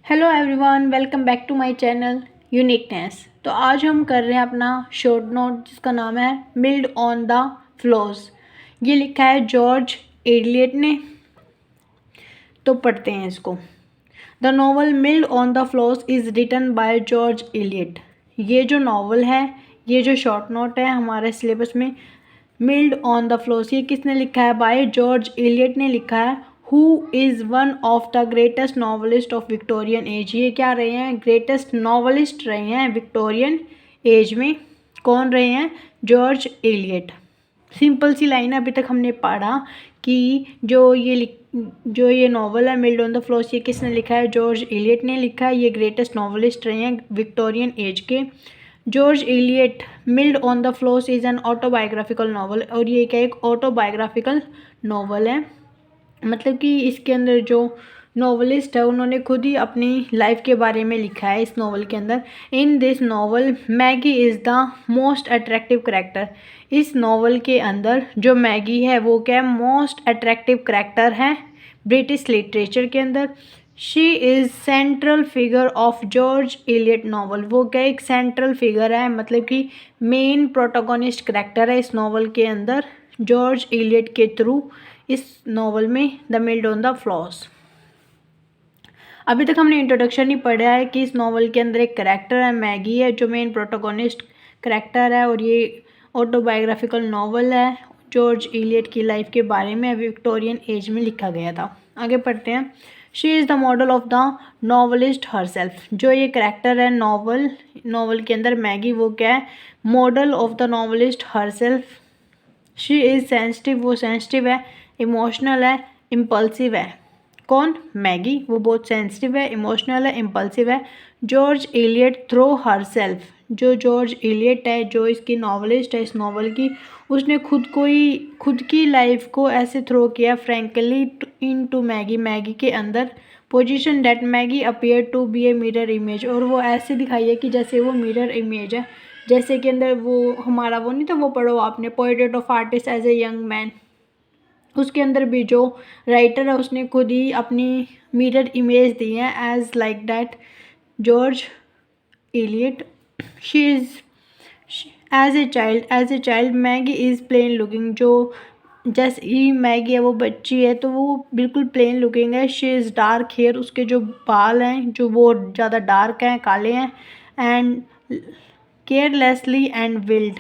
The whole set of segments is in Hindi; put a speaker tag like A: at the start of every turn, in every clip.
A: Hello everyone, welcome back to my channel uniqueness. तो आज हम कर रहे हैं अपना शॉर्ट नोट जिसका नाम है मिल्ड ऑन द फ्लोस। ये लिखा है जॉर्ज एलियट ने। तो पढ़ते हैं इसको। The novel mill on the Floss is written by George Eliot. ये जो नॉवल है, ये जो शॉर्ट नोट है हमारे सिलेबस में, मिल्ड ऑन द फ्लोस, ये किसने लिखा है? बाय जॉर्ज एलियट ने लिखा है। Who is one of the greatest novelist of Victorian age. ये क्या रहे हैं? ग्रेटेस्ट नॉवलिस्ट रहे हैं विक्टोरियन एज में। कौन रहे हैं? George Eliot. सिंपल सी लाइन है। अभी तक हमने पढ़ा कि जो ये नॉवल है मिल्ड ऑन द फ्लोस, ये किसने लिखा है? जॉर्ज एलियट ने लिखा है। ये ग्रेटेस्ट नॉवलिस्ट रहे हैं विक्टोरियन एज के। George Eliot mill on the Floss is an autobiographical novel. और ये क्या एक ऑटोबायोग्राफिकल नॉवल है, मतलब कि इसके अंदर जो नॉवलिस्ट है उन्होंने खुद ही अपनी लाइफ के बारे में लिखा है इस नॉवल के अंदर। In this novel Maggi is the most attractive character. इस नॉवल के अंदर जो मैगी है वो क्या है? मोस्ट अट्रैक्टिव करेक्टर है ब्रिटिश लिटरेचर के अंदर। She is central figure of George Eliot novel. वो क्या एक सेंट्रल फिगर है, मतलब कि मेन प्रोटोगोनिस्ट करेक्टर है इस नॉवल के अंदर जॉर्ज एलियट के थ्रू इस नॉवल में the mill on the Floss. अभी तक हमने इंट्रोडक्शन ही पढ़ा है कि इस नॉवल के अंदर एक करेक्टर है, मैगी है, जो मेन प्रोटोगोनिस्ट करेक्टर है। और ये ऑटोबायोग्राफिकल नॉवल है, जॉर्ज एलियट की लाइफ के बारे में विक्टोरियन एज में लिखा गया था। आगे पढ़ते हैं। She is the model of the novelist herself. जो ये करेक्टर है नॉवल के अंदर मैगी, वो क्या है? Model of the novelist herself. She is sensitive, वो सेंसिटिव है। इमोशनल है, इम्पल्सिव है। कौन? मैगी। वो बहुत सेंसिटिव है, इमोशनल है, इम्पल्सिव है। George Eliot throw herself. जो जॉर्ज एलियट है, जो इसकी नॉवलिस्ट है इस नॉवल की, उसने खुद की लाइफ को ऐसे थ्रो किया फ्रैंकली इन टू मैगी के अंदर। Position that Maggie appear to be a mirror image. और वो ऐसे दिखाई है कि जैसे वो मिरर इमेज है। जैसे कि अंदर वो हमारा वो नहीं था, वो पढ़ो आपने, portrait of artist as a young man. उसके अंदर भी जो राइटर है उसने खुद ही अपनी मिरर इमेज दी है as like that George Eliot. She is as a child Maggie is plain looking. जो जैसे ही मैगी है वो बच्ची है तो वो बिल्कुल प्लेन लुकिंग है। She is dark hair. उसके जो बाल हैं जो वो ज़्यादा डार्क हैं, काले हैं। And carelessly and wild.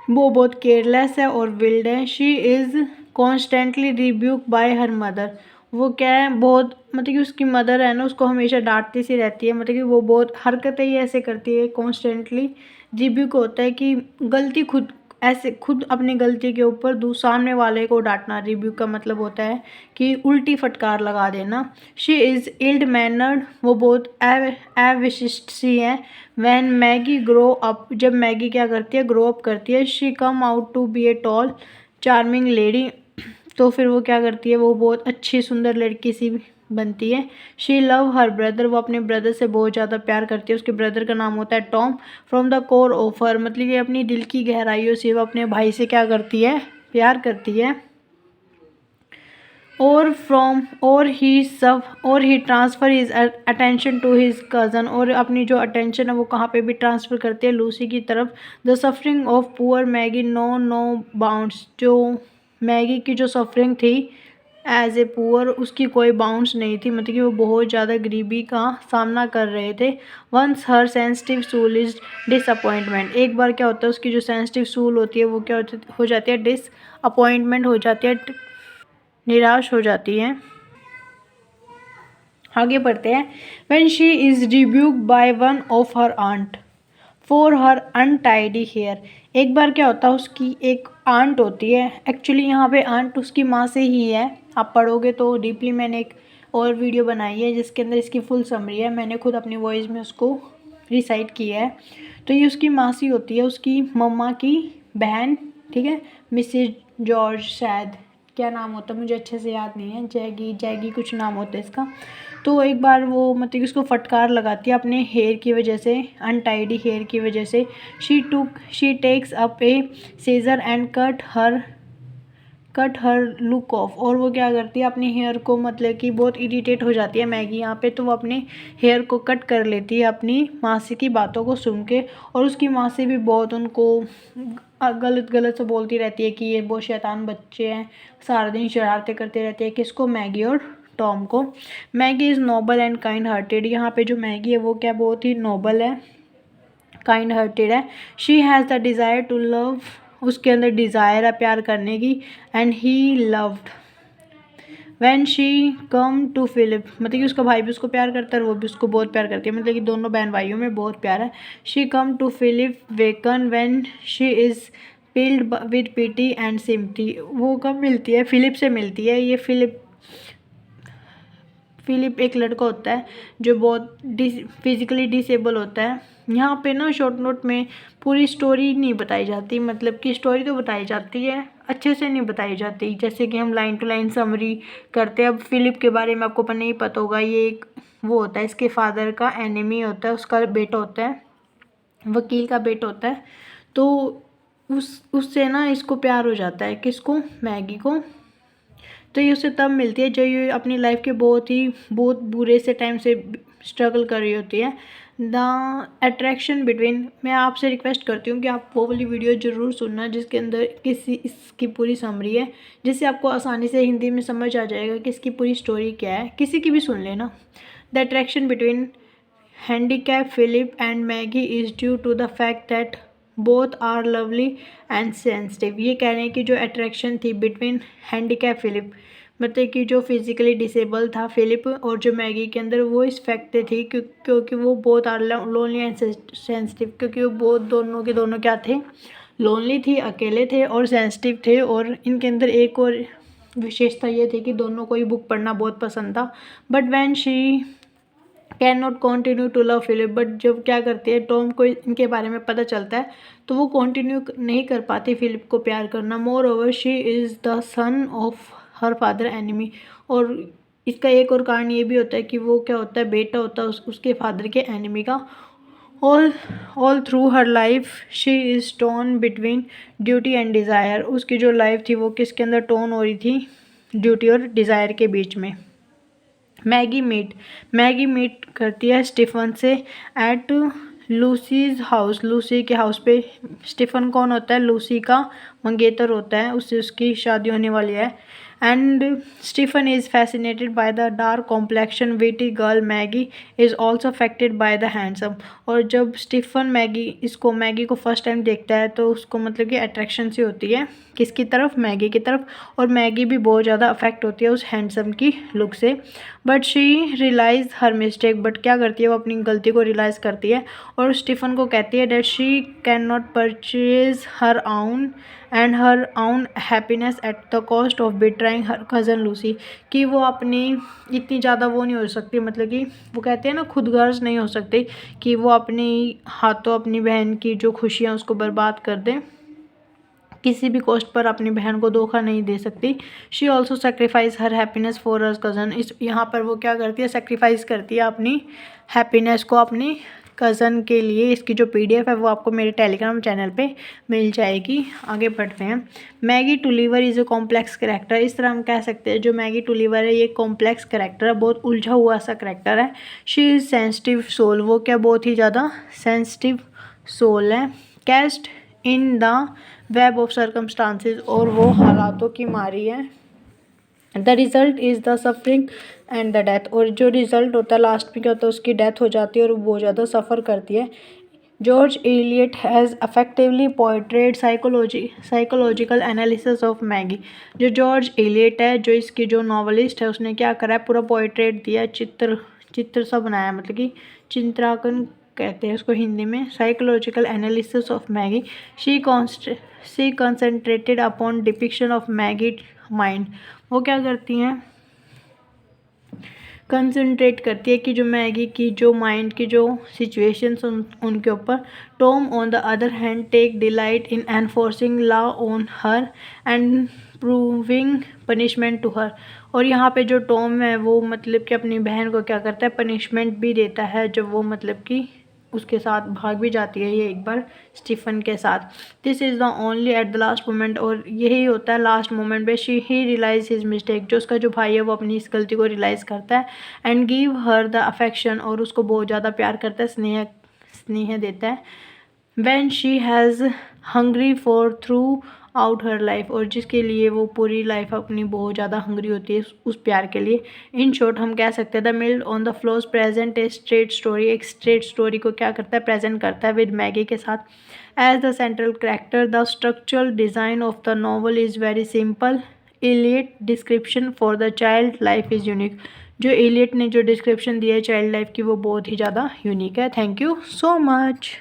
A: वो बहुत केयरलेस है और विल्ड है। She is constantly rebuke by her mother. वो क्या है? बहुत, मतलब कि उसकी मदर है ना, उसको हमेशा डांटती सी रहती है, मतलब कि वो बहुत हरकतें ही ऐसे करती है। कॉन्स्टेंटली रिब्यूक होता है कि गलती खुद अपनी गलती के ऊपर सामने वाले को डांटना। रिब्यूक का मतलब होता है कि उल्टी फटकार लगा देना। She is ill mannered. वो बहुत अविशिष्ट सी है। When Maggie grow up. जब मैगी क्या करती है? ग्रो अप करती है। She come out to be a tall charming lady. तो फिर वो क्या करती है? वो बहुत अच्छी सुंदर लड़की सी बनती है। She love her brother. वो अपने ब्रदर से बहुत ज़्यादा प्यार करती है। उसके ब्रदर का नाम होता है Tom. From the core of her, मतलब कि अपनी दिल की गहराइयों से वो अपने भाई से क्या करती है? प्यार करती है। और he transfer his attention to his cousin. और अपनी जो अटेंशन है वो कहाँ पे भी ट्रांसफ़र करती है? लूसी की तरफ। The suffering of poor Maggie no bounds. जो मैगी की जो सफरिंग थी एज ए पुअर, उसकी कोई बाउंड्स नहीं थी, मतलब कि वो बहुत ज़्यादा गरीबी का सामना कर रहे थे। वंस हर सेंसिटिव सूल इज डिसअपॉइंटमेंट। एक बार क्या होता है? उसकी जो सेंसिटिव सूल होती है वो क्या हो जाती है? डिसअपॉइंटमेंट हो जाती है, निराश हो जाती है। आगे बढ़ते हैं। When she is rebuked by one of her aunt for her untidy hair. एक बार क्या होता है? उसकी एक आंट होती है, एक्चुअली यहाँ पे आंट उसकी माँ से ही है। आप पढ़ोगे तो डीपली, मैंने एक और वीडियो बनाई है जिसके अंदर इसकी फुल समरी है। मैंने खुद अपनी वॉइस में उसको रिसाइट किया है। तो ये उसकी मासी होती है, उसकी मम्मा की बहन, ठीक है, मिसेज जॉर्ज, शायद क्या नाम होता है मुझे अच्छे से याद नहीं है, जैगी कुछ नाम होता है इसका। तो एक बार वो, मतलब कि उसको फटकार लगाती है अपने हेयर की वजह से, अनटाइडी हेयर की वजह से। She takes up a scissor and cut her cut her look off, और वो क्या करती है अपने हेयर को, मतलब कि बहुत इरिटेट हो जाती है मैगी यहाँ पे, तो वो अपने हेयर को कट कर लेती है अपनी मासी की बातों को सुन के। और उसकी मासी भी बहुत उनको गलत गलत से बोलती रहती है कि ये बहुत शैतान बच्चे हैं, सारा दिन शरारतें करते रहते हैं। किसको? मैगी और टॉम को। Maggie is noble and kind hearted, यहाँ पे जो मैगी है वो क्या बहुत ही नोबल है, काइंड हार्टेड है। She has the desire to love, उसके अंदर डिज़ायर है प्यार करने की। And he loved when she come to Philip, मतलब कि उसका भाई भी उसको प्यार करता है और वो भी उसको बहुत प्यार करती है, मतलब कि दोनों बहन भाइयों में बहुत प्यार है। She come to Philip waken when she is filled with pity and sympathy, वो कब मिलती है? फिलिप से मिलती है। ये फिलिप एक लड़का होता है जो बहुत फिजिकली डिसेबल होता है। यहाँ पे ना शॉर्ट नोट में पूरी स्टोरी नहीं बताई जाती, मतलब कि स्टोरी तो बताई जाती है, अच्छे से नहीं बताई जाती, जैसे कि हम लाइन टू लाइन समरी करते हैं। अब फिलिप के बारे में आपको नहीं पता होगा, ये एक वो होता है, इसके फादर का एनिमी होता है, उसका बेटा होता है, वकील का बेटा होता है। तो उससे ना इसको प्यार हो जाता है, किसको? मैगी को। तो ये उससे तब मिलती है जब ये अपनी लाइफ के बहुत बुरे से टाइम से स्ट्रगल कर रही होती है। द अट्रैक्शन बिटवीन, मैं आपसे रिक्वेस्ट करती हूँ कि आप वो वाली वीडियो ज़रूर सुनना जिसके अंदर इसकी पूरी समरी है, जिससे आपको आसानी से हिंदी में समझ आ जाएगा कि इसकी पूरी स्टोरी क्या है। किसी की भी सुन लेना। The attraction between handicap Philip and Maggie is due to the fact that both are lovely and sensitive. ये कह रहे हैं कि जो अट्रैक्शन थी बिटवीन हैंडीकैप फिलिप, मतलब कि जो फिजिकली डिसेबल था फिलिप, और जो मैगी के अंदर, वो इस फैक्ट से थी क्योंकि वो बहुत आर लोनली एंड सेंसिटिव, क्योंकि वो बहुत दोनों के दोनों क्या थे? लोनली थी, अकेले थे और सेंसिटिव थे। और इनके अंदर एक और विशेषता ये थी कि दोनों को ही बुक पढ़ना बहुत पसंद था। But when she can not continue to love Philip, but जब क्या करती है टॉम को इनके बारे में पता चलता है तो वो कंटिन्यू नहीं कर पाती फिलिप को प्यार करना। More over she is the son of her father enemy, और इसका एक और कारण ये भी होता है कि वो क्या होता है, बेटा होता है उसके फादर के एनिमी का। All through her life she is torn between duty and desire, उसकी जो लाइफ थी वो किसके अंदर टॉर्न हो रही थी? ड्यूटी और डिज़ायर के बीच में। मैगी मीट करती है स्टीफन से एट लूसीज हाउस, लूसी के हाउस पे। स्टीफन कौन होता है? लूसी का मंगेतर होता है, उससे उसकी शादी होने वाली है। And Stephen is fascinated by the dark complexion witty girl Maggie is also affected by the handsome, और जब स्टीफन मैगी को फर्स्ट टाइम देखता है तो उसको मतलब कि अट्रैक्शन सी होती है, किसकी तरफ? मैगी की तरफ। और मैगी भी बहुत ज़्यादा अफेक्ट होती है उस हैंडसम की लुक से। But she realise her mistake, but क्या करती है वो अपनी गलती को रियलाइज़ करती है और स्टीफन को कहती है that she can not purchase her own happiness at the cost of betraying her cousin Lucy, कि वो अपनी इतनी ज़्यादा वो नहीं हो सकती, मतलब कि वो कहते हैं ना खुदगर्ज नहीं हो सकती कि वो अपनी हाथों अपनी बहन की जो खुशियाँ उसको बर्बाद कर दें, किसी भी कॉस्ट पर अपनी बहन को धोखा नहीं दे सकती। She also sacrifice her happiness for her cousin, इस यहाँ पर वो क्या करती है? सेक्रीफाइस करती है अपनी हैप्पीनेस को अपनी कज़न के लिए। इसकी जो PDF है वो आपको मेरे टेलीग्राम चैनल पे मिल जाएगी। आगे बढ़ते हैं। Maggie Tulliver is a complex character, इस तरह हम कह सकते हैं जो मैगी टुलीवर है ये कॉम्प्लेक्स करेक्टर है, बहुत उलझा हुआ सा करेक्टर है। शी इज़ सेंसिटिव सोल, वो क्या बहुत ही ज़्यादा सेंसिटिव सोल है। Cast in the web of circumstances, और वो हालातों की मारी है। The result is the suffering and the death, और जो रिज़ल्ट होता है लास्ट में क्या होता है? उसकी डेथ हो जाती है और वो बहुत ज़्यादा सफ़र करती है। George Elliott has effectively portrayed psychological analysis of Maggi, जो जॉर्ज एलियट है, जो इसकी जो नॉवलिस्ट है, उसने क्या करा है? पूरा पोर्ट्रेट दिया, चित्र सा बनाया, मतलब कि चित्रांकन कहते हैं उसको हिंदी में। Psychological analysis of Maggi, she concentrated upon depiction of Maggi mind, वो क्या करती हैं? कंसंट्रेट करती है कि जो मैगी की जो माइंड की जो सिचुएशंस उनके ऊपर। Tom on the other hand take delight in enforcing law on her and proving punishment to her, और यहाँ पे जो टॉम है वो मतलब कि अपनी बहन को क्या करता है? पनिशमेंट भी देता है, जब वो मतलब कि उसके साथ भाग भी जाती है ये एक बार स्टीफन के साथ। This is the only at the last moment, और यही होता है लास्ट मोमेंट पे ही रियलाइज हिज मिस्टेक, जो उसका जो भाई है वो अपनी इस गलती को रियलाइज़ करता है and give her the affection, और उसको बहुत ज़्यादा प्यार करता है, स्नेह देता है। When she has hungry for through out her life, और जिसके लिए वो पूरी लाइफ अपनी बहुत ज़्यादा हंग्री होती है उस प्यार के लिए। इन शॉर्ट हम कह सकते हैं the mill on the Floss present a straight story, एक स्ट्रेट स्टोरी को क्या करता है, प्रेजेंट करता है विद मैगी के साथ as the central character. The structural design of the novel is very simple, Eliot description for the child life is unique. जो इलियट ने जो डिस्क्रिप्शन दिया है चाइल्ड लाइफ की वो बहुत ही ज़्यादा यूनिक है। Thank you so much.